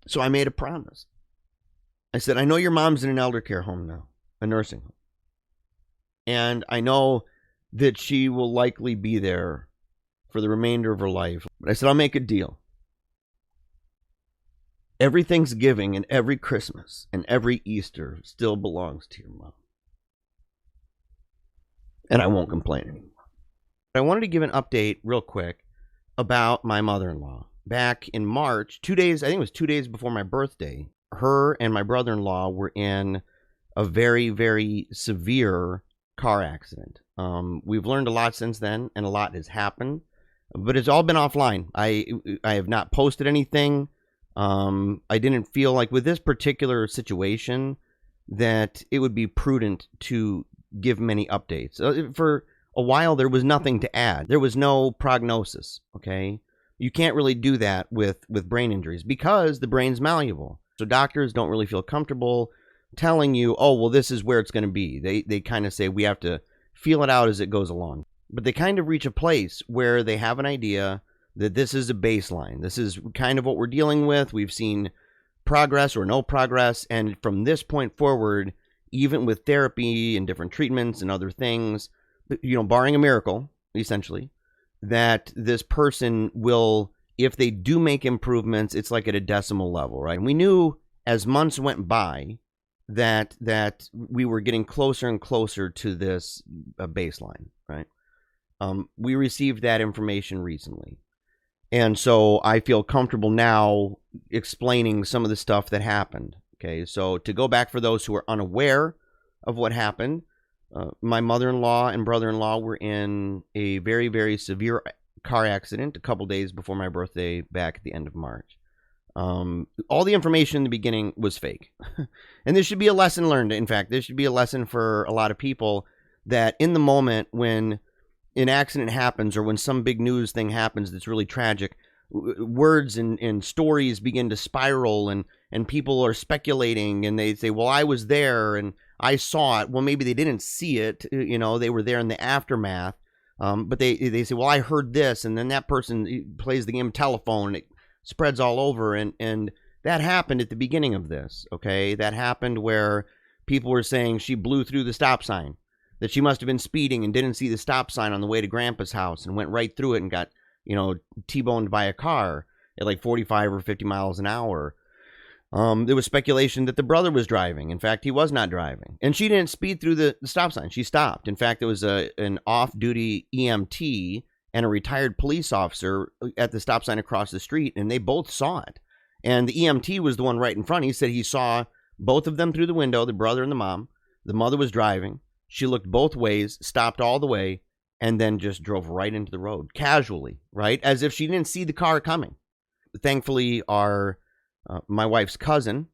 So I made a promise. I said, I know your mom's in an elder care home now, a nursing home. And I know that she will likely be there for the remainder of her life. But I said, I'll make a deal. Every Thanksgiving and every Christmas and every Easter still belongs to your mom. And I won't complain anymore. But I wanted to give an update real quick about my mother-in-law. Back in March, 2 days, I think it was 2 days before my birthday, her and my brother-in-law were in a very, very severe car accident. We've learned a lot since then, and a lot has happened, but it's all been offline. I have not posted anything. I didn't feel like with this particular situation that it would be prudent to give many updates. For a while, there was nothing to add. There was no prognosis, okay? You can't really do that with brain injuries because the brain's malleable. So doctors don't really feel comfortable telling you, oh, well, this is where it's going to be. They kind of say we have to feel it out as it goes along. But they kind of reach a place where they have an idea that this is a baseline. This is kind of what we're dealing with. We've seen progress or no progress. And from this point forward, even with therapy and different treatments and other things, barring a miracle, essentially, that this person will, if they do make improvements, it's like at a decimal level, right? And we knew as months went by that we were getting closer and closer to this baseline, right? We received that information recently. And so I feel comfortable now explaining some of the stuff that happened. Okay, so to go back for those who are unaware of what happened, my mother-in-law and brother-in-law were in a very, very severe car accident a couple days before my birthday back at the end of March. All the information in the beginning was fake. And this should be a lesson learned. In fact, this should be a lesson for a lot of people that in the moment when an accident happens or when some big news thing happens that's really tragic, words and stories begin to spiral and people are speculating and they say, well, I was there and I saw it. Well, maybe they didn't see it. They were there in the aftermath. But they say, well, I heard this. And then that person plays the game telephone and it spreads all over. And that happened at the beginning of this. Okay. That happened where people were saying she blew through the stop sign, that she must have been speeding and didn't see the stop sign on the way to Grandpa's house and went right through it and got, T-boned by a car at like 45 or 50 miles an hour. There was speculation that the brother was driving. In fact, he was not driving. And she didn't speed through the stop sign. She stopped. In fact, there was an off-duty EMT and a retired police officer at the stop sign across the street, and they both saw it. And the EMT was the one right in front. He said he saw both of them through the window, the brother and the mom. The mother was driving. She looked both ways, stopped all the way, and then just drove right into the road, casually, right? As if she didn't see the car coming. Thankfully, my wife's cousin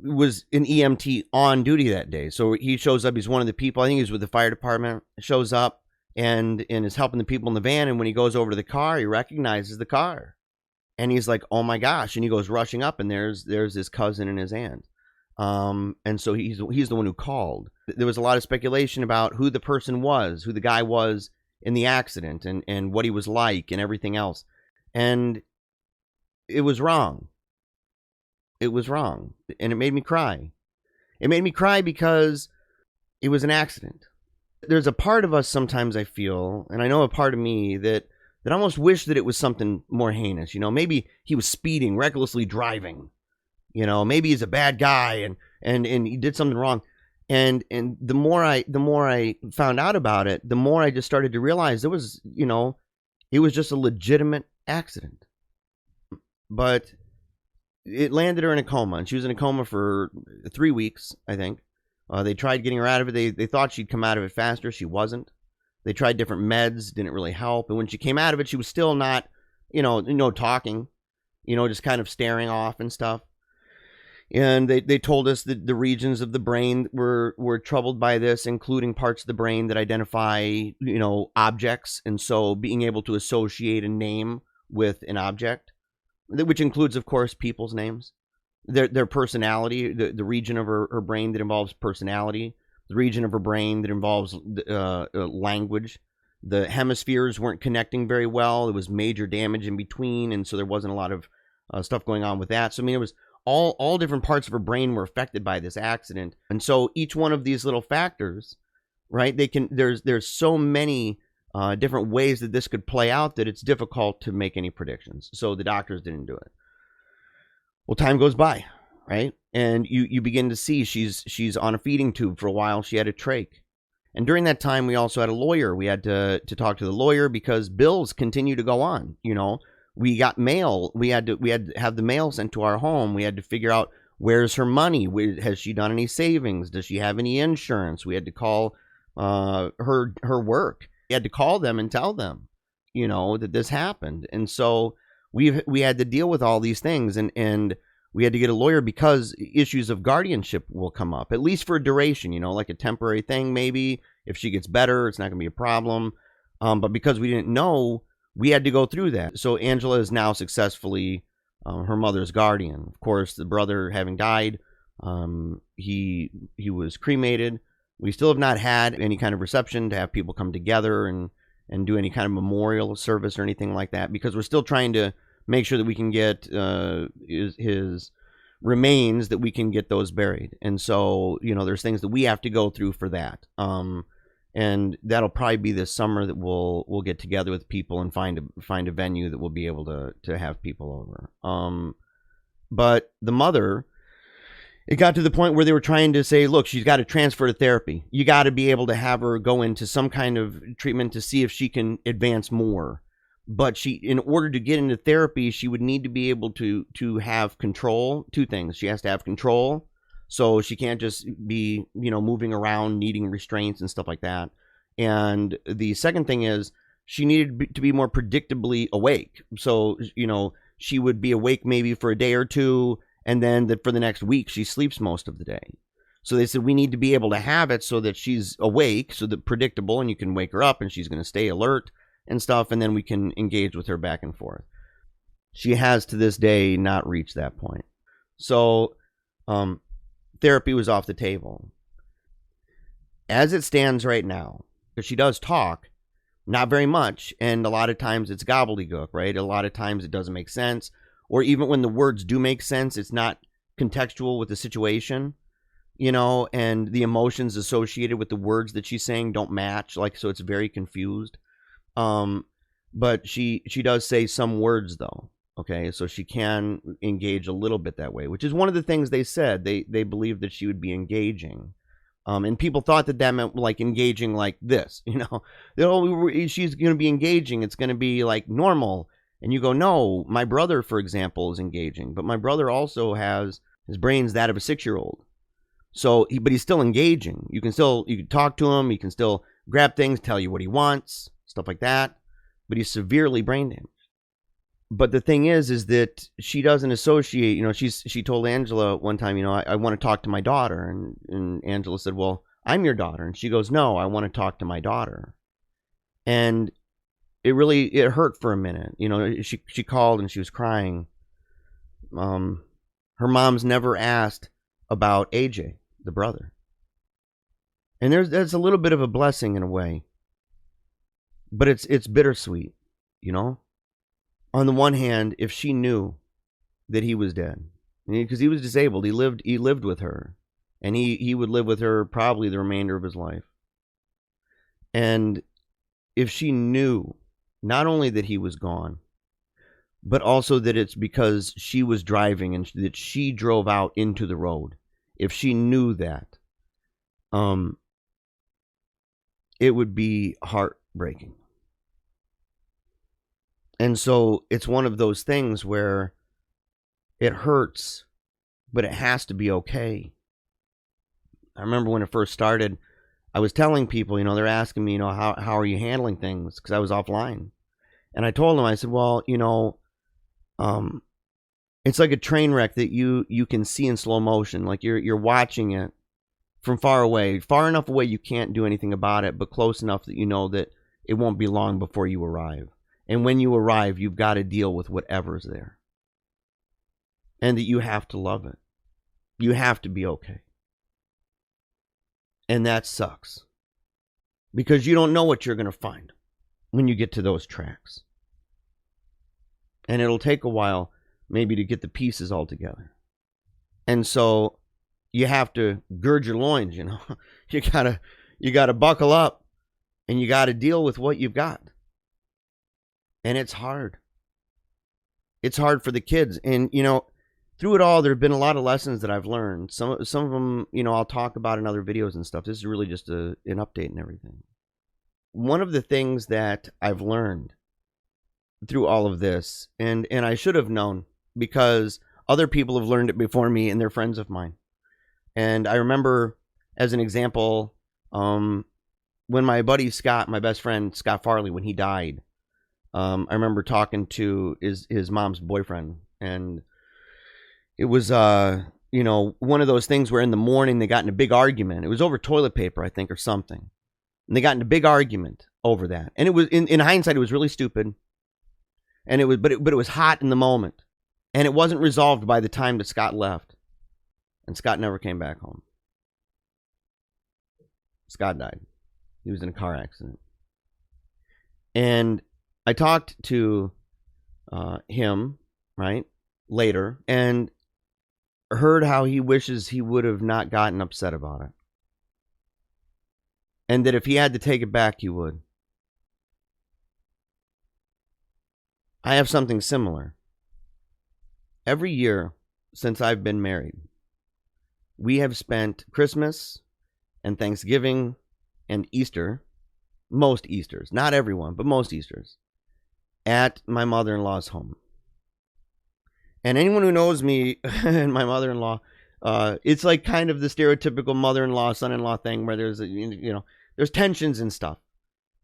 was an EMT on duty that day. So he shows up. He's one of the people, I think he's with the fire department, shows up and is helping the people in the van. And when he goes over to the car, he recognizes the car. And he's like, oh my gosh. And he goes rushing up and there's his cousin and his aunt. And so he's the one who called. There was a lot of speculation about who the person was, who the guy was in the accident and what he was like and everything else. And it was wrong. It was wrong. And it made me cry. It made me cry because it was an accident. There's a part of us sometimes I feel, and I know a part of me that almost wish that it was something more heinous. Maybe he was speeding, recklessly driving. Maybe he's a bad guy and he did something wrong. And the more I found out about it, the more I just started to realize it was just a legitimate accident. But it landed her in a coma, and she was in a coma for 3 weeks, I think. They tried getting her out of it. They thought she'd come out of it faster. She wasn't. They tried different meds, didn't really help. And when she came out of it, she was still not, talking, just kind of staring off and stuff. And they told us that the regions of the brain were troubled by this, including parts of the brain that identify, objects. And so being able to associate a name with an object, which includes, of course, people's names, their personality, the region of her brain that involves personality, the region of her brain that involves language. The hemispheres weren't connecting very well. There was major damage in between, and so there wasn't a lot of stuff going on with that. So, it was all different parts of her brain were affected by this accident. And so each one of these little factors, right, there's so many different ways that this could play out that it's difficult to make any predictions. So the doctors didn't do it. Well, time goes by, right? And you begin to see she's on a feeding tube. For a while she had a trach. And during that time, we also had a lawyer. We had to talk to the lawyer because bills continue to go on. We got mail. We had to have the mail sent to our home. We had to figure out, where's her money? Has she done any savings? Does she have any insurance? We had to call her work. We had to call them and tell them, that this happened. And so we had to deal with all these things, and we had to get a lawyer because issues of guardianship will come up, at least for a duration, like a temporary thing. Maybe if she gets better, it's not going to be a problem. But because we didn't know, we had to go through that. So Angela is now successfully her mother's guardian. Of course, the brother having died, he was cremated. We still have not had any kind of reception to have people come together and do any kind of memorial service or anything like that, because we're still trying to make sure that we can get his remains, that we can get those buried. And so, there's things that we have to go through for that. And that'll probably be this summer that we'll get together with people and find a venue that we'll be able to have people over. But the mother, it got to the point where they were trying to say, look, she's got to transfer to therapy. You got to be able to have her go into some kind of treatment to see if she can advance more. But in order to get into therapy, she would need to be able to have control. Two things. She has to have control. So she can't just be, moving around, needing restraints and stuff like that. And the second thing is she needed to be more predictably awake. So, she would be awake maybe for a day or two, and then for the next week, she sleeps most of the day. So they said, we need to be able to have it so that she's awake, so that predictable, and you can wake her up and she's going to stay alert and stuff, and then we can engage with her back and forth. She has to this day not reached that point. So therapy was off the table. As it stands right now, because she does talk, not very much, and a lot of times it's gobbledygook, right? A lot of times it doesn't make sense, or even when the words do make sense, it's not contextual with the situation, and the emotions associated with the words that she's saying don't match, so it's very confused. But she does say some words though. Okay. So she can engage a little bit that way, which is one of the things they said. They believed that she would be engaging. And people thought that meant like engaging like this, she's going to be engaging. It's going to be like normal. And you go, no, my brother, for example, is engaging, but my brother also has his brain's that of a 6-year-old. So, but he's still engaging. You can talk to him. He can still grab things, tell you what he wants, stuff like that, but he's severely brain damaged. But the thing is that she doesn't associate, she told Angela one time, I want to talk to my daughter. And Angela said, well, I'm your daughter. And she goes, no, I want to talk to my daughter. And it hurt for a minute. She called and she was crying. Her mom's never asked about AJ, the brother. And there's a little bit of a blessing in a way. But it's bittersweet, On the one hand, if she knew that he was dead, because he was disabled, he lived with her, and he would live with her probably the remainder of his life. And if she knew not only that he was gone, but also that it's because she was driving and that she drove out into the road, if she knew that, it would be heartbreaking. And so it's one of those things where it hurts, but it has to be okay. I remember when it first started, I was telling people, they're asking me, how are you handling things? Because I was offline. And I told them, I said, well, it's like a train wreck that you can see in slow motion. Like you're watching it from far away, far enough away you can't do anything about it, but close enough that you know that it won't be long before you arrive. And when you arrive, you've got to deal with whatever's there. And that you have to love it. You have to be okay. And that sucks. Because you don't know what you're going to find when you get to those tracks. And it'll take a while maybe to get the pieces all together. And so you have to gird your loins, you know. You gotta buckle up, and you gotta deal with what you've got. And it's hard. It's hard for the kids. And, you know, through it all, there have been a lot of lessons that I've learned. Some of them, you know, I'll talk about in other videos and stuff. This is really just an update and everything. One of the things that I've learned through all of this, and I should have known, because other people have learned it before me, and they're friends of mine. And I remember, as an example, when my buddy Scott, my best friend Scott Farley, when he died, I remember talking to his mom's boyfriend, and it was you know, one of those things where in the morning they got in a big argument. It was over toilet paper, I think, or something. And they got in a big argument over that. And it was, in hindsight, it was really stupid. And it was, but it was hot in the moment. And it wasn't resolved by the time that Scott left. And Scott never came back home. Scott died. He was in a car accident. And I talked to him, right, later, and heard how he wishes he would have not gotten upset about it. And that if he had to take it back, he would. I have something similar. Every year since I've been married, we have spent Christmas and Thanksgiving and Easter, most Easters, not everyone, but most Easters, at my mother-in-law's home. And anyone who knows me and my mother-in-law, it's like kind of the stereotypical mother-in-law, son-in-law thing where there's, you know, there's tensions and stuff.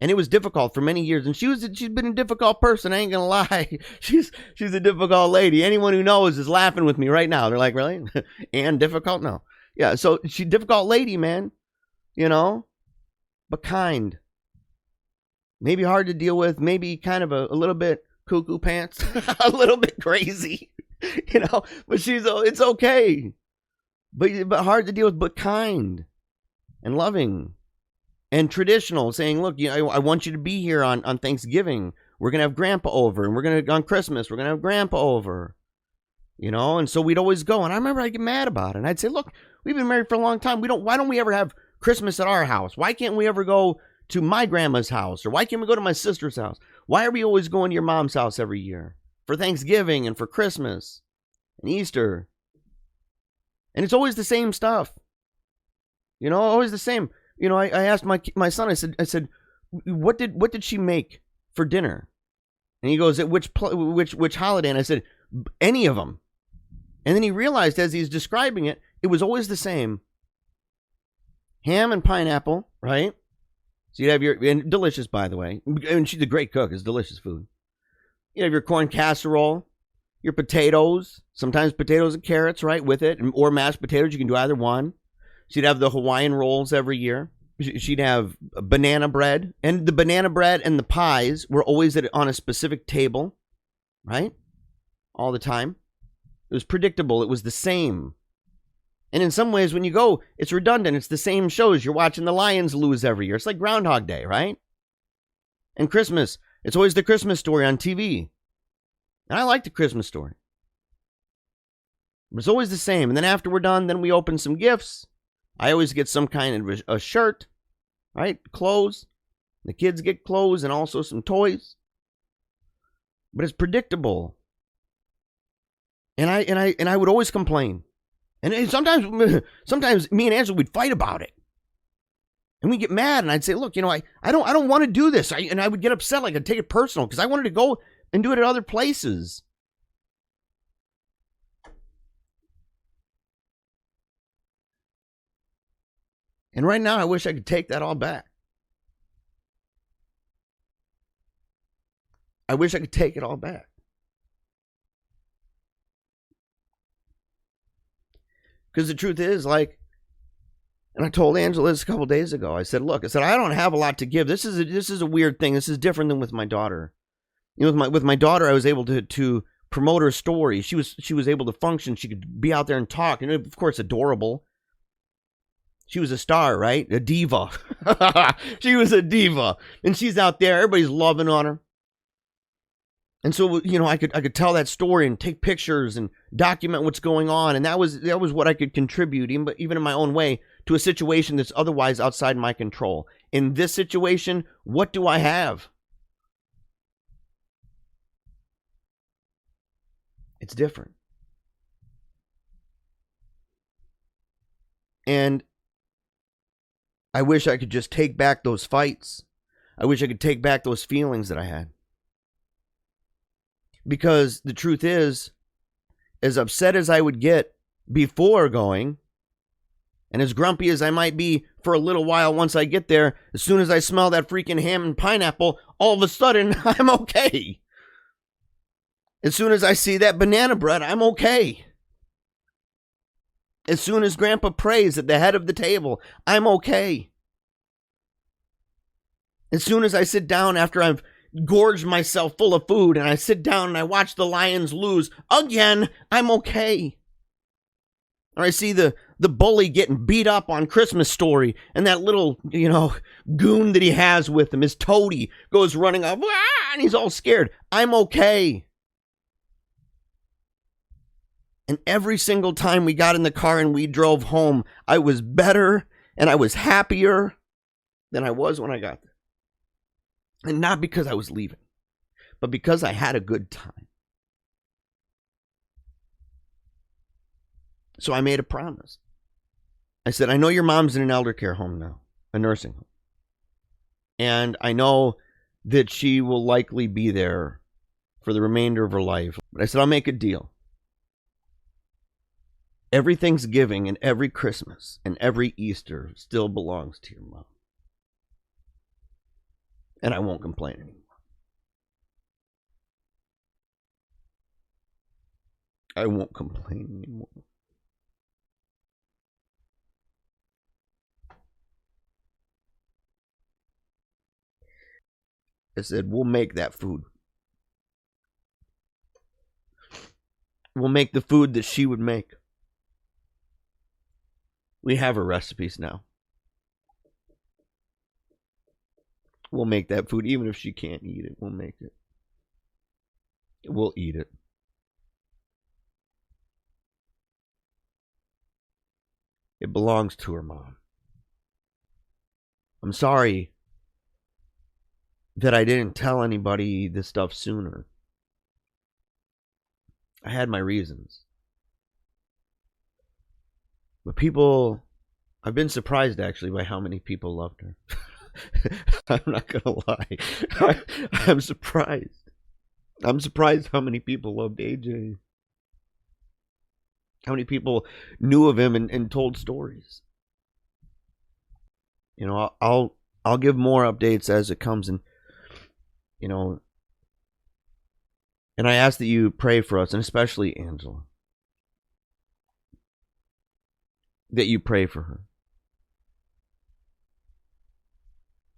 And it was difficult for many years. And she's been a difficult person. I ain't gonna lie. She's a difficult lady. Anyone who knows is laughing with me right now. They're like, really? And difficult? No. Yeah. So she's a difficult lady, man. You know, but kind. Maybe hard to deal with. Maybe kind of a little bit cuckoo pants, a little bit crazy. You know, but it's okay. But hard to deal with, but kind and loving. And traditional, saying, look, you know, I want you to be here on Thanksgiving. We're going to have Grandpa over. And on Christmas, we're going to have Grandpa over. You know, and so we'd always go. And I remember I'd get mad about it. And I'd say, look, we've been married for a long time. Why don't we ever have Christmas at our house? Why can't we ever go to my grandma's house? Or why can't we go to my sister's house? Why are we always going to your mom's house every year? For Thanksgiving and for Christmas and Easter. And it's always the same stuff. You know, always the same. You know, I asked my son, I said, what did she make for dinner? And he goes, at which holiday? And I said, any of them. And then he realized as he's describing it, it was always the same. Ham and pineapple, right? So you'd have and delicious, by the way. And she's a great cook. It's delicious food. You have your corn casserole, your potatoes, sometimes potatoes and carrots, right, with it, or mashed potatoes. You can do either one. She'd have the Hawaiian rolls every year. She'd have banana bread. And the banana bread and the pies were always on a specific table, right? All the time. It was predictable. It was the same. And in some ways, when you go, it's redundant. It's the same shows. You're watching the Lions lose every year. It's like Groundhog Day, right? And Christmas. It's always the Christmas Story on TV. And I like the Christmas Story. But it's always the same. And then after we're done, then we open some gifts. I always get some kind of a shirt, right? Clothes. The kids get clothes and also some toys. But it's predictable. And I would always complain. And sometimes me and Angela would fight about it. And we'd get mad and I'd say, look, you know, I don't want to do this. And I would get upset, like I'd take it personal because I wanted to go and do it at other places. And right now, I wish I could take that all back. I wish I could take it all back. Because the truth is, like, and I told Angela this a couple days ago. I said, look, I don't have a lot to give. This is a weird thing. This is different than with my daughter. You know, with my daughter, I was able to promote her story. She was able to function. She could be out there and talk. And of course, adorable. She was a star, right? A diva. She was a diva. And she's out there. Everybody's loving on her. And so, I could tell that story and take pictures and document what's going on. And that was what I could contribute, even in my own way, to a situation that's otherwise outside my control. In this situation, what do I have? It's different. And I wish I could just take back those fights. I wish I could take back those feelings that I had. Because the truth is, as upset as I would get before going, and as grumpy as I might be for a little while once I get there, as soon as I smell that freaking ham and pineapple, all of a sudden, I'm okay. As soon as I see that banana bread, I'm okay. As soon as Grandpa prays at the head of the table, I'm okay. As soon as I sit down after I've gorged myself full of food and I sit down and I watch the Lions lose again, I'm okay. Or I see the bully getting beat up on Christmas Story, and that little, goon that he has with him, his toady, goes running up, and he's all scared. I'm okay. And every single time we got in the car and we drove home, I was better and I was happier than I was when I got there. And not because I was leaving, but because I had a good time. So I made a promise. I said, I know your mom's in an elder care home now, a nursing home. And I know that she will likely be there for the remainder of her life. But I said, I'll make a deal. Every Thanksgiving and every Christmas and every Easter still belongs to your mom. And I won't complain anymore. I won't complain anymore. I said, we'll make that food. We'll make the food that she would make. We have her recipes now. We'll make that food, even if she can't eat it. We'll make it. We'll eat it. It belongs to her mom. I'm sorry that I didn't tell anybody this stuff sooner. I had my reasons. But I've been surprised actually by how many people loved her. I'm not gonna lie. I'm surprised. I'm surprised how many people loved AJ. How many people knew of him and told stories. I'll give more updates as it comes, and and I ask that you pray for us, and especially Angela. That you pray for her.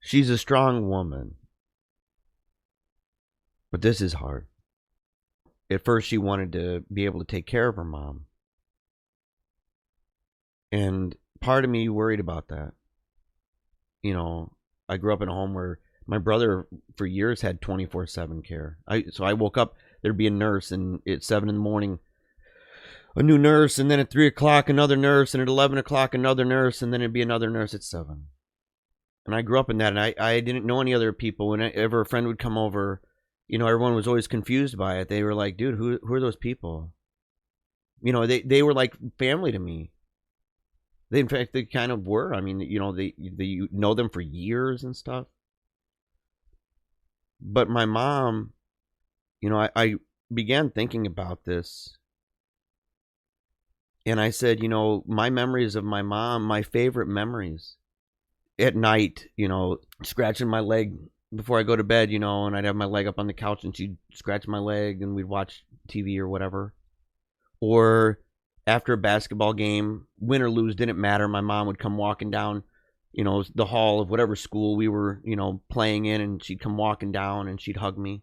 She's a strong woman. But this is hard. At first, she wanted to be able to take care of her mom. And part of me worried about that. I grew up in a home where my brother for years had 24/7 care. So I woke up, there'd be a nurse, and at 7 in the morning, a new nurse, and then at 3 o'clock, another nurse, and at 11 o'clock, another nurse, and then it'd be another nurse at 7. And I grew up in that, and I didn't know any other people. Whenever a friend would come over, everyone was always confused by it. They were like, dude, who are those people? They were like family to me. In fact, they kind of were. I mean, they know them for years and stuff. But my mom, I began thinking about this. And I said, my memories of my mom, my favorite memories at night, scratching my leg before I go to bed, and I'd have my leg up on the couch and she'd scratch my leg and we'd watch TV or whatever. Or after a basketball game, win or lose, didn't matter. My mom would come walking down, the hall of whatever school we were, playing in, and she'd come walking down and she'd hug me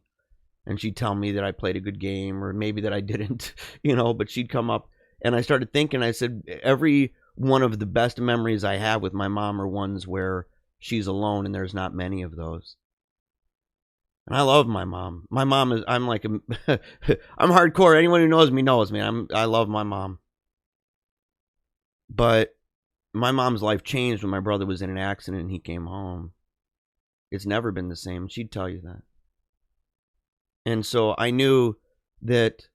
and she'd tell me that I played a good game, or maybe that I didn't, but she'd come up. And I started thinking, I said, every one of the best memories I have with my mom are ones where she's alone, and there's not many of those. And I love my mom. My mom is, I'm like, I'm hardcore. Anyone who knows me knows me. I love my mom. But my mom's life changed when my brother was in an accident and he came home. It's never been the same. She'd tell you that. And so I knew that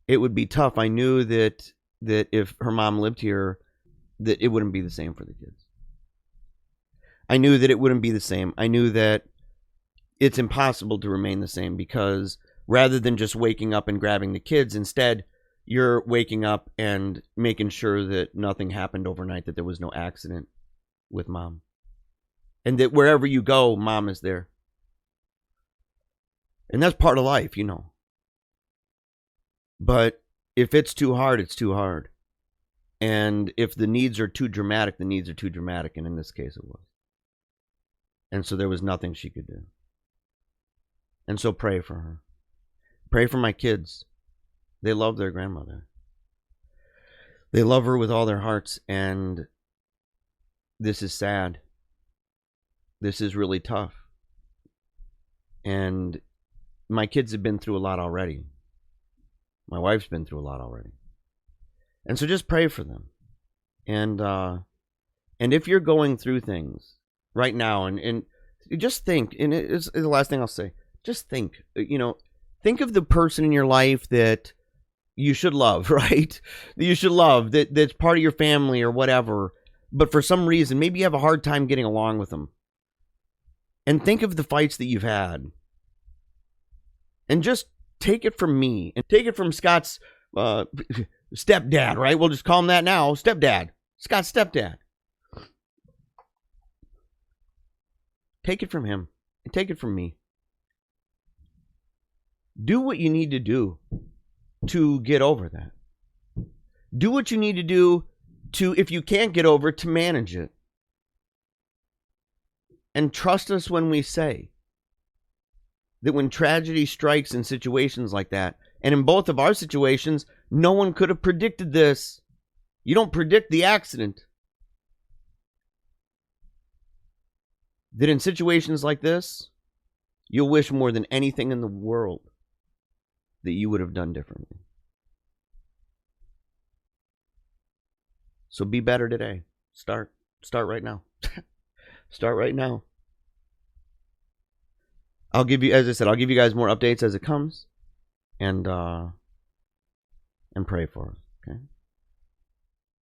it would be tough. I knew that if her mom lived here, that it wouldn't be the same for the kids. I knew that it wouldn't be the same. I knew that it's impossible to remain the same, because rather than just waking up and grabbing the kids, instead you're waking up and making sure that nothing happened overnight, that there was no accident with mom, and that wherever you go, mom is there. And that's part of life, you know. But if it's too hard, it's too hard. And if the needs are too dramatic, the needs are too dramatic. And in this case, it was. And so there was nothing she could do. And so pray for her. Pray for my kids. They love their grandmother. They love her with all their hearts. And this is sad. This is really tough. And my kids have been through a lot already. My wife's been through a lot already. And so just pray for them. And if you're going through things right now, and just think, and it's the last thing I'll say, just think, think of the person in your life that you should love, right? That you should love, that's part of your family or whatever, but for some reason, maybe you have a hard time getting along with them. And think of the fights that you've had. And just take it from me, and take it from Scott's stepdad, right? We'll just call him that now. Stepdad. Scott's stepdad. Take it from him, and take it from me. Do what you need to do to get over that. Do what you need to do to, if you can't get over it, to manage it. And trust us when we say that when tragedy strikes in situations like that, and in both of our situations, no one could have predicted this. You don't predict the accident. That in situations like this, you'll wish more than anything in the world that you would have done differently. So be better today. Start right now. Start right now. I'll give you, as I said, I'll give you guys more updates as it comes, and pray for us.